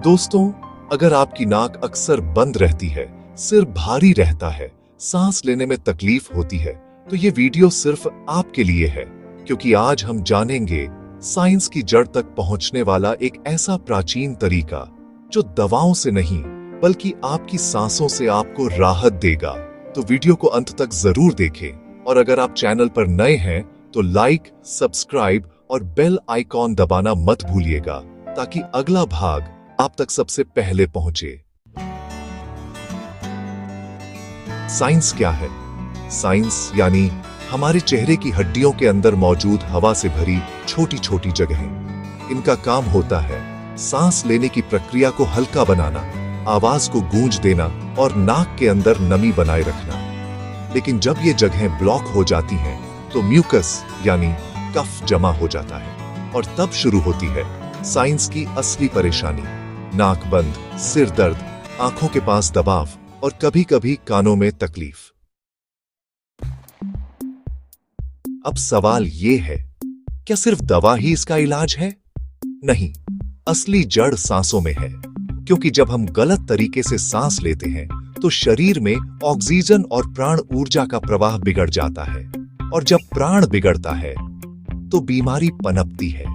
दोस्तों, अगर आपकी नाक अक्सर बंद रहती है, सिर भारी रहता है, सांस लेने में तकलीफ होती है, तो ये वीडियो सिर्फ आपके लिए है, क्योंकि आज हम जानेंगे साइंस की जड़ तक पहुंचने वाला एक ऐसा प्राचीन तरीका जो दवाओं से नहीं बल्कि आपकी सांसों से आपको राहत देगा। तो वीडियो को अंत तक जरूर देखें और अगर आप चैनल पर नए हैं तो लाइक, सब्सक्राइब और बेल आइकॉन दबाना मत भूलिएगा ताकि अगला भाग आप तक सबसे पहले पहुंचे। साइंस क्या है? साइंस यानी हमारे चेहरे की हड्डियों के अंदर मौजूद हवा से भरी छोटी छोटी जगहें। इनका काम होता है सांस लेने की प्रक्रिया को हल्का बनाना, आवाज को गूंज देना और नाक के अंदर नमी बनाए रखना। लेकिन जब ये जगहें ब्लॉक हो जाती हैं तो म्यूकस यानी कफ जमा हो जाता है और तब शुरू होती है साइंस की असली परेशानी। नाक बंद, सिर दर्द, आंखों के पास दबाव और कभी-कभी कानों में तकलीफ। अब सवाल ये है, क्या सिर्फ दवा ही इसका इलाज है? नहीं, असली जड़ सांसों में है। क्योंकि जब हम गलत तरीके से सांस लेते हैं तो शरीर में ऑक्सीजन और प्राण ऊर्जा का प्रवाह बिगड़ जाता है और जब प्राण बिगड़ता है तो बीमारी पनपती है।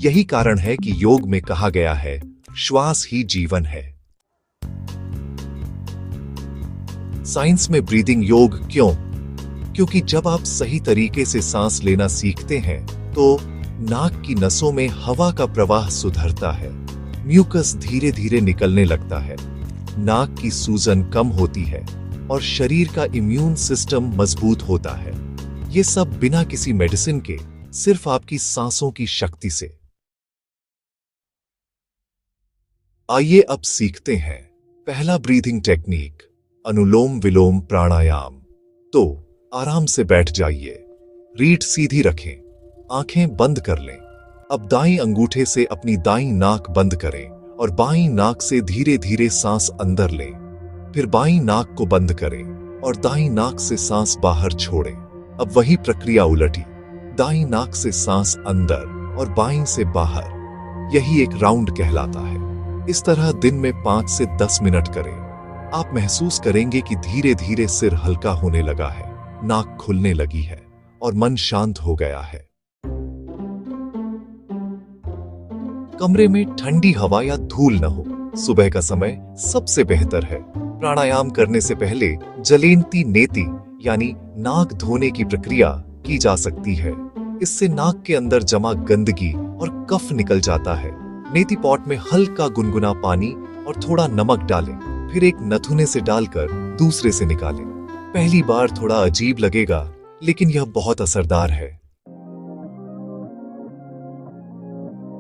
यही कारण है कि योग में कहा गया है, श्वास ही जीवन है। साइंस में ब्रीदिंग योग क्यों? क्योंकि जब आप सही तरीके से सांस लेना सीखते हैं तो नाक की नसों में हवा का प्रवाह सुधरता है, म्यूकस धीरे धीरे निकलने लगता है, नाक की सूजन कम होती है और शरीर का इम्यून सिस्टम मजबूत होता है। ये सब बिना किसी मेडिसिन के, सिर्फ आपकी सांसों की शक्ति से। आइए अब सीखते हैं पहला ब्रीदिंग टेक्निक, अनुलोम विलोम प्राणायाम। तो आराम से बैठ जाइए, रीढ़ सीधी रखें, आंखें बंद कर लें। अब दाईं अंगूठे से अपनी दाईं नाक बंद करें और बाईं नाक से धीरे धीरे सांस अंदर लें। फिर बाईं नाक को बंद करें और दाईं नाक से सांस बाहर छोड़ें। अब वही प्रक्रिया उलटी, दाईं नाक से सांस अंदर और बाईं से बाहर। यही एक राउंड कहलाता है। इस तरह दिन में 5 से 10 मिनट करें। आप महसूस करेंगे कि धीरे धीरे सिर हल्का होने लगा है, नाक खुलने लगी है और मन शांत हो गया है। कमरे में ठंडी हवा या धूल न हो, सुबह का समय सबसे बेहतर है। प्राणायाम करने से पहले जलेंती नेति यानी नाक धोने की प्रक्रिया की जा सकती है। इससे नाक के अंदर जमा गंदगी और कफ निकल जाता है। नेति पॉट में हल्का गुनगुना पानी और थोड़ा नमक डालें, फिर एक नथुने से डालकर दूसरे से निकालें। पहली बार थोड़ा अजीब लगेगा, लेकिन यह बहुत असरदार है।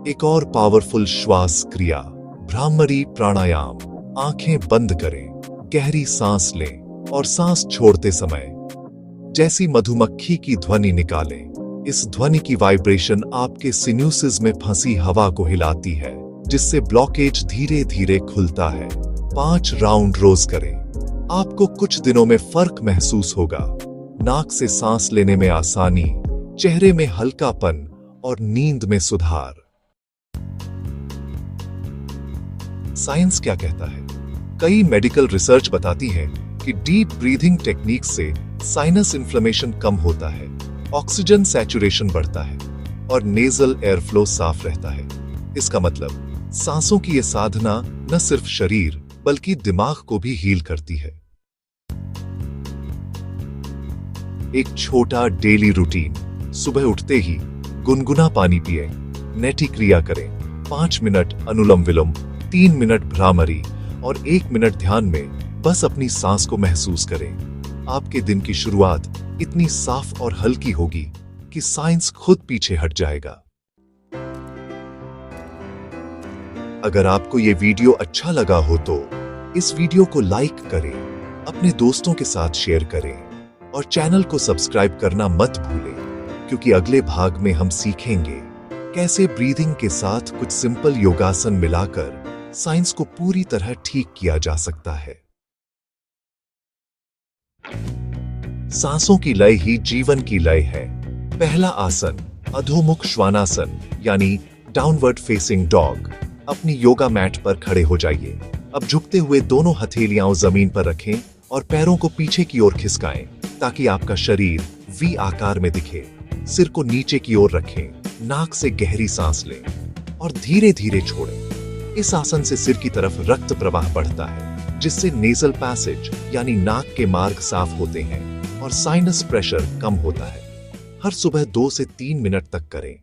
एक और पावरफुल श्वास क्रिया, भ्रामरी प्राणायाम। आंखें बंद करें, गहरी सांस लें और सांस छोड़ते समय जैसी मधुमक्खी की ध्वनि निकालें। इस ध्वनि की वाइब्रेशन आपके सिन्यूसिस में फंसी हवा को हिलाती है, जिससे ब्लॉकेज धीरे धीरे खुलता है। 5 राउंड रोज करें, आपको कुछ दिनों में फर्क महसूस होगा। नाक से सांस लेने में आसानी, चेहरे में हल्कापन और नींद में सुधार। साइंस क्या कहता है? कई मेडिकल रिसर्च बताती है कि डीप ब्रीथिंग टेक्निक से साइनस इन्फ्लेमेशन कम होता है, ऑक्सीजन सैचुरेशन बढ़ता है और नेजल एयर फ्लो साफ रहता है। इसका मतलब सांसों की यह साधना न सिर्फ शरीर बल्कि दिमाग को भी हील करती है। एक छोटा डेली रूटीन, सुबह उठते ही गुनगुना पानी पिए, नेटी क्रिया करें, 5 मिनट अनुलोम विलोम, 3 मिनट भ्रामरी और 1 मिनट ध्यान में बस अपनी सांस को महसूस करें। आपके दिन की शुरुआत इतनी साफ और हल्की होगी कि साइंस खुद पीछे हट जाएगा। अगर आपको यह वीडियो अच्छा लगा हो तो इस वीडियो को लाइक करें, अपने दोस्तों के साथ शेयर करें और चैनल को सब्सक्राइब करना मत भूलें, क्योंकि अगले भाग में हम सीखेंगे कैसे ब्रीदिंग के साथ कुछ सिंपल योगासन मिलाकर साइंस को पूरी तरह ठीक किया जा सकता है। सांसों की लय ही जीवन की लय है। पहला आसन, अधोमुख श्वानासन यानी डाउनवर्ड फेसिंग डॉग। अपनी योगा मैट पर खड़े हो जाइए। अब झुकते हुए दोनों हथेलियां जमीन पर रखें और पैरों को पीछे की ओर खिसकाएं ताकि आपका शरीर वी आकार में दिखे। सिर को नीचे की ओर रखें, नाक से गहरी सांस लें और धीरे धीरे छोड़ें। इस आसन से सिर की तरफ रक्त प्रवाह बढ़ता है, जिससे नेजल पैसेज यानी नाक के मार्ग साफ होते हैं और साइनस प्रेशर कम होता है। हर सुबह 2 से 3 मिनट तक करें।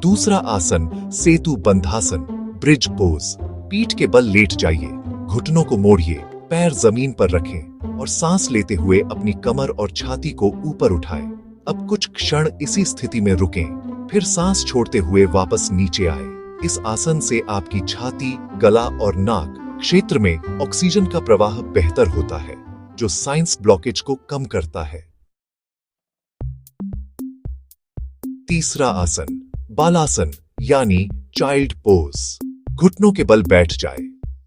दूसरा आसन सेतु बंधासन, ब्रिज पोज। पीठ के बल लेट जाइए, घुटनों को मोड़िए, पैर जमीन पर रखें और सांस लेते हुए अपनी कमर और छाती को ऊपर उठाएं। अब कुछ क्षण इसी स्थिति में रुकें, फिर सांस छोड़ते हुए वापस नीचे आए। इस आसन से आपकी छाती, गला और नाक क्षेत्र में ऑक्सीजन का प्रवाह बेहतर होता है, जो साइनस ब्लॉकेज को कम करता है। तीसरा आसन बालासन यानी चाइल्ड पोज। घुटनों के बल बैठ जाए।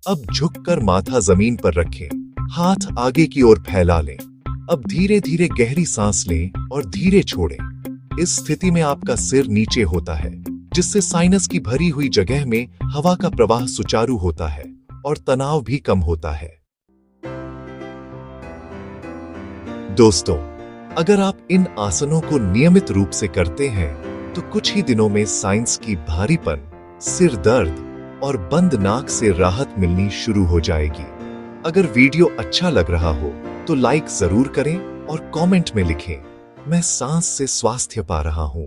अब झुककर माथा जमीन पर रखें, हाथ आगे की ओर फैला लें। अब धीरे धीरे गहरी सांस लें और धीरे छोड़ें। इस स्थिति में आपका सिर नीचे होता है, जिससे साइनस की भरी हुई जगह में हवा का प्रवाह सुचारू होता है और तनाव भी कम होता है। दोस्तों, अगर आप इन आसनों को नियमित रूप से करते हैं तो कुछ ही दिनों में साइनस की भारीपन, सिर दर्द और बंद नाक से राहत मिलनी शुरू हो जाएगी। अगर वीडियो अच्छा लग रहा हो तो लाइक जरूर करें और कमेंट में लिखें, मैं सांस से स्वास्थ्य पा रहा हूं।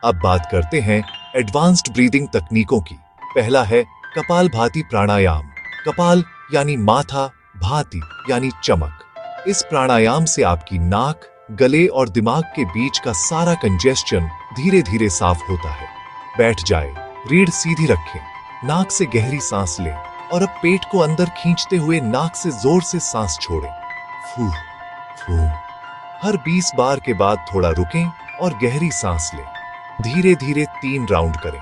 अब बात करते हैं एडवांस्ड ब्रीदिंग तकनीकों की। पहला है कपालभाति प्राणायाम। कपाल यानी माथा, भाति यानी चमक। इस प्राणायाम से आपकी नाक, गले और दिमाग के बीच का सारा कंजेस्शन धीरे धीरे साफ होता है। बैठ जाए, रीढ़ सीधी रखें, नाक से गहरी सांस लें और अब पेट को अंदर खींचते हुए नाक से जोर से सांस छोड़ें। फू फू। हर 20 बार के बाद थोड़ा रुकें और गहरी सांस लें। धीरे धीरे 3 राउंड करें।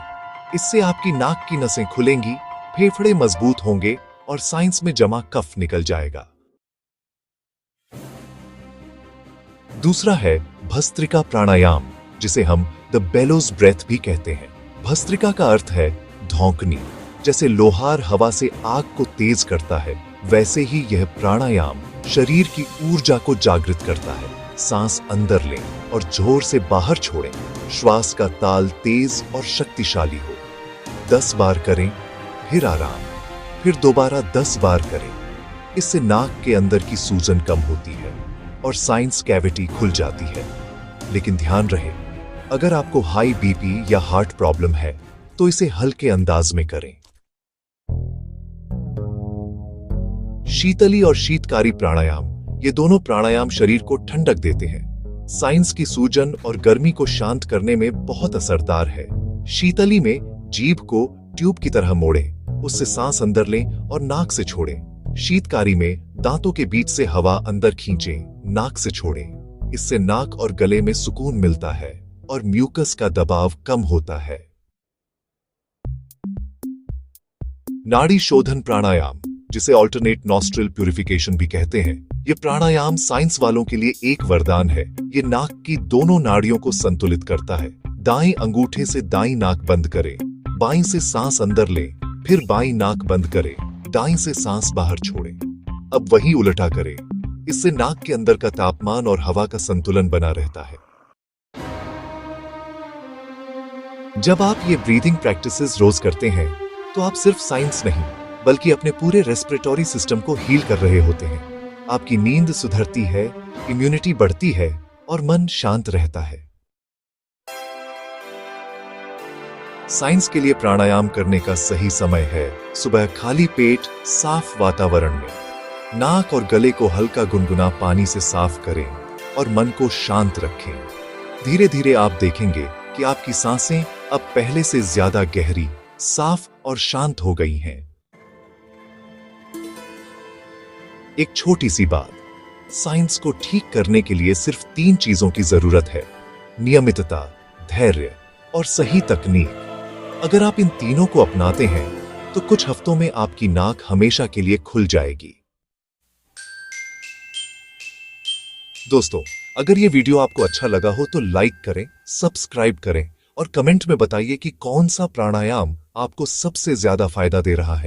इससे आपकी नाक की नसें खुलेंगी, फेफड़े मजबूत होंगे और साइनस में जमा कफ निकल जाएगा। दूसरा है भस्त्रिका प्राणायाम, जिसे हम द बेलोज ब्रेथ भी कहते हैं। भस्त्रिका का अर्थ है धौंकनी। जैसे लोहार हवा से आग को तेज करता है, वैसे ही यह प्राणायाम शरीर की ऊर्जा को जागृत करता है। सांस अंदर लें और जोर से बाहर छोड़ें। श्वास का ताल तेज और शक्तिशाली हो। 10 बार करें, फिर आराम, फिर दोबारा 10 बार करें। इससे नाक के अंदर की सूजन कम होती है और साइनस कैविटी खुल जाती है। लेकिन ध्यान रहे, अगर आपको हाई बीपी या हार्ट प्रॉब्लम है तो इसे हल्के अंदाज में करें। शीतली और शीतकारी प्राणायाम, ये दोनों प्राणायाम शरीर को ठंडक देते हैं। साइनस की सूजन और गर्मी को शांत करने में बहुत असरदार है। शीतली में जीभ को ट्यूब की तरह मोड़ें, उससे सांस अंदर लें और नाक से छोड़ें। शीतकारी में दांतों के बीच से हवा अंदर खींचें, नाक से छोड़ें। इससे नाक और गले में सुकून मिलता है और म्यूकस का दबाव कम होता है। नाड़ी शोधन प्राणायाम, जिसे ऑल्टरनेट नॉस्ट्रिल प्यूरिफिकेशन भी कहते हैं, ये प्राणायाम साइंस वालों के लिए एक वरदान है। ये नाक की दोनों नाड़ियों को संतुलित करता है। दाएं अंगूठे से दाईं नाक बंद करें, बाईं से सांस अंदर लें, फिर बाईं नाक बंद करें, दाईं से सांस बाहर छोड़ें। अब वही उल्टा करें। इससे नाक के अंदर का तापमान और हवा का संतुलन बना रहता है। जब आप ये ब्रीदिंग प्रैक्टिसेस रोज करते हैं तो आप सिर्फ साइंस नहीं बल्कि अपने पूरे रेस्पिरेटरी सिस्टम को हील कर रहे होते हैं। आपकी नींद सुधरती है, इम्यूनिटी बढ़ती है और मन शांत रहता है। साइंस के लिए प्राणायाम करने का सही समय है सुबह खाली पेट, साफ वातावरण में। नाक और गले को हल्का गुनगुना पानी से साफ करें और मन को शांत रखें। धीरे धीरे आप देखेंगे कि आपकी सांसें अब पहले से ज्यादा गहरी, साफ और शांत हो गई हैं। एक छोटी सी बात, साइंस को ठीक करने के लिए सिर्फ 3 चीजों की जरूरत है: नियमितता, धैर्य और सही तकनीक। अगर आप इन तीनों को अपनाते हैं तो कुछ हफ्तों में आपकी नाक हमेशा के लिए खुल जाएगी। दोस्तों, अगर ये वीडियो आपको अच्छा लगा हो तो लाइक करें, सब्सक्राइब करें और कमेंट में बताइए कि कौन सा प्राणायाम आपको सबसे ज्यादा फायदा दे रहा है।